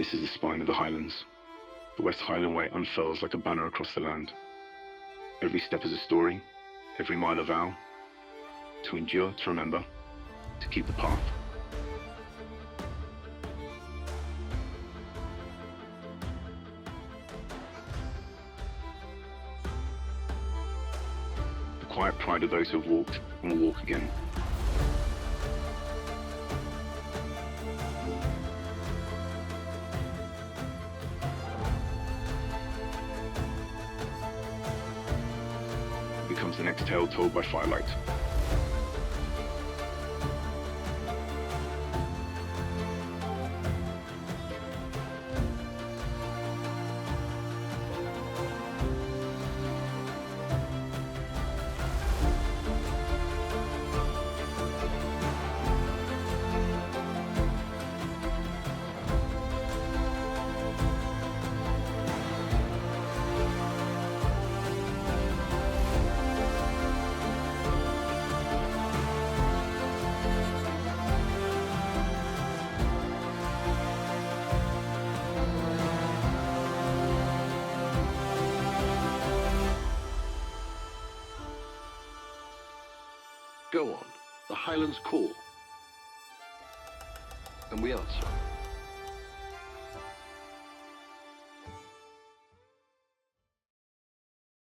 This is the spine of the Highlands. The West Highland Way unfurls like a banner across the land. Every step is a story, every mile a vow. To endure, to remember, to keep the path. The quiet pride of those who have walked and will walk again. Becomes the next tale told by firelight. Go on, the Highlands call. And we answer.